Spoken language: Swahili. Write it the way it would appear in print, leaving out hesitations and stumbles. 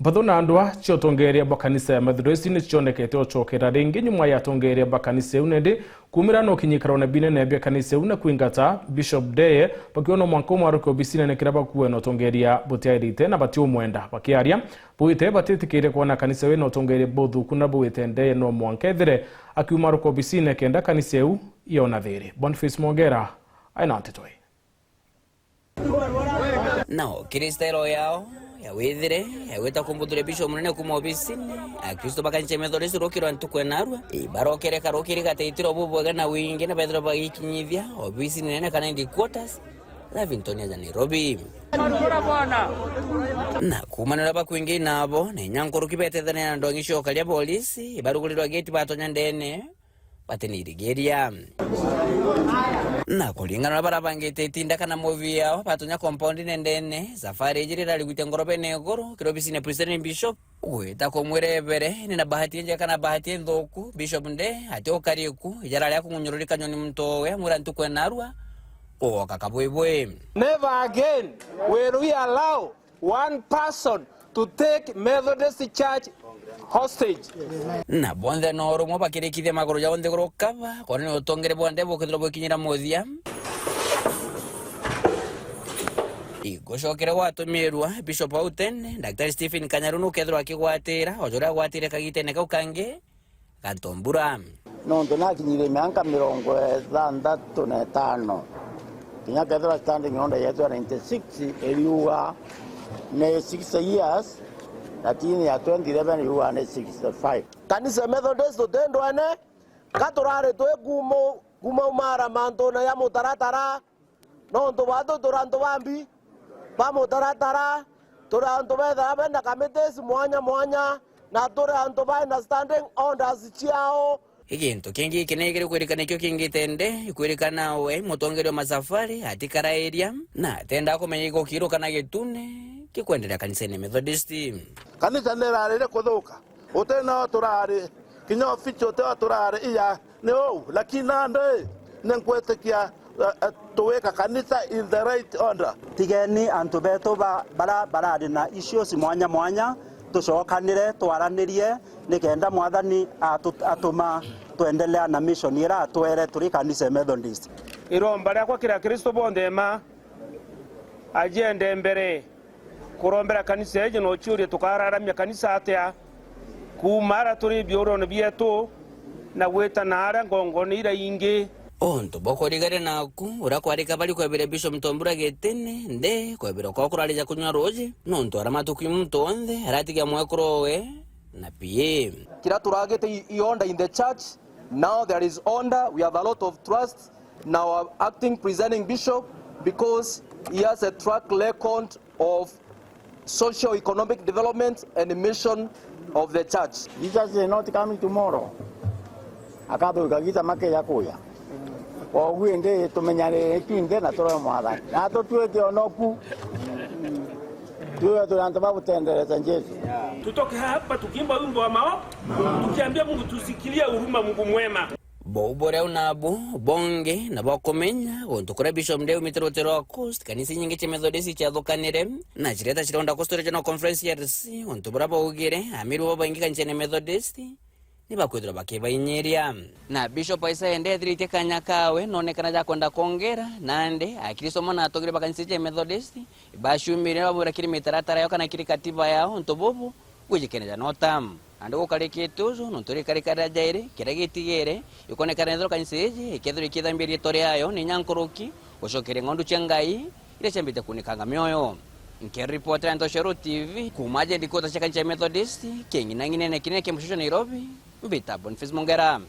Mpatho na Ndwaa ciontongeria bwa kanisa ya Methodist ni cionekete ocokera ringi nyuma ya tongeria bwa kanisa unende kumira no kinyikaro na binene bya kanisa una kuingata Bishop Deye bakiona mwanko mwaruko bisine ne kiraba kuwe no tongeria botiairite na batio mwenda bakiaria buite batitikire kuona kanisa we no tongeria bodhu kuna buite Deye no mwankethere akiumaruko bisine kenda kanisa eu iona thiri. Boniface Mogera aina Ntombura no kiristero yao ya wethire ya weta kumbuthire Bishop munene kuma obisini akristo bakanche Methodist rokiro antukwenarwa barokere karokiri gateitiro bubwega na wingi na Pedro bagikinyithia obisini nene kana indi quarters Lavingtonia za Nairobi na kumanira bakwingi nabo ne nyankuru kibetethane na ndongisho kalia polisi barugulirwa gate batonya ndene batenirigeria na kulingana na barabangite itinda kana movie yao batonya compound nendene safari ejirira ligwite ngorobe negoro kirobisine Presiding Bishop weta komwerebere ni na bahati nje kana bahati ndoku Bishop nde ati okariku ijara lya kunyororika nyoni mtowe mura ntukwenarwa o kakabwebwe. Never again will we allow one person to take Methodist Church hostage. Na bonde no rumo bakirikithia magoro ya onde gorokaba kone otongere bonde bokithiro bokinyira mothia igoshokere watumirwa Bishop Auten Dr. Stephen Kanyaruno kethro akigwatira ojora gwatire kagitene kaukange Ntombura no ndonakinyire miaka 65 kinya kethro standing on the year 96 eliuga ne 6 years lakini ya 2011 yuwa ne 65. Kanisa Methodist Ndwaa katurare twe gumo umara manto na ya mutaratara no ndo bado turanto bambi ba mutaratara turanto betha benda committees mwanya na turanto ba na standing orders chiao iginto kingi kinegere kwerikana kyo kingitende ikwerikana we mutongero masafari atikara area na tenda komenya igokiro kana getune kikwendelea kanisa ni Methodist. Kanisa nerarire kuthuka utena turari kinyo ficho te turari iya no lakini nande nenkwetekia tuweka kanisa in the right order tigeni antubeto barari na issues mwanya tucokanire twaranirie nikenda mwathani atuma tuendelea na mission ira twere turi kanisa Methodist iromba rya kwa kira Kristo bondema agende mbere kurombera kanisa yeje no cyuri tukararamya kanisa atea kumara turi byoro byetu na weta nara ngongo nira ingi onto bokorigare naku urakwarika bali kwebere Bishop Ntombura getene nde kwebere ko kuralija kunywa roje nonto aramatuku mtonde aratiga mwekrowe na pie kira turagete ionda in the church. Now there is order, we have a lot of trust now our acting Presiding Bishop because he has a track record of socio-economic development and the mission of the church. Jesus is not coming tomorrow akado gagita make yakoya o gwende tumenyare kinde na toro mwathani na tutweke onoku tuwe turanto babutendereza Yesu tutoke hapa tukimba wimbo wa maombi tukiambia Mungu tusikilie huruma Mungu mwema bobore unabo bonge na bakomenya ontukora Bishop Ndeu mitrotero coast kanisa nyingi cha Methodist cha thokanire na chireta chironda kostore chano conference ya RC Ntombura baugire amiru babangi kanchene Methodist ni bakwithira bakibainyeria na Bishop Isaiah ndethirite kanyakawe nonekana ja kwenda kongera nande akristo mona atogire bakanisa cha Methodist bashumire babura kiri mitaratara yo kana kiri katiba yao ntobobo gwikenera notam ando kareketuzo nontori karekara jaire kiragitigere ikonekana ndro kanseje ikethiro ikithambiri tore yayo ni nyankoroki oshokere ngondu chengai ile chambite kunikanga mioyo nke reporter Ntombura TV kumaje ndikota cha kanisa Methodist kengi nangine ne kinene kemshusho Nairobi mbita Boniface Mogera.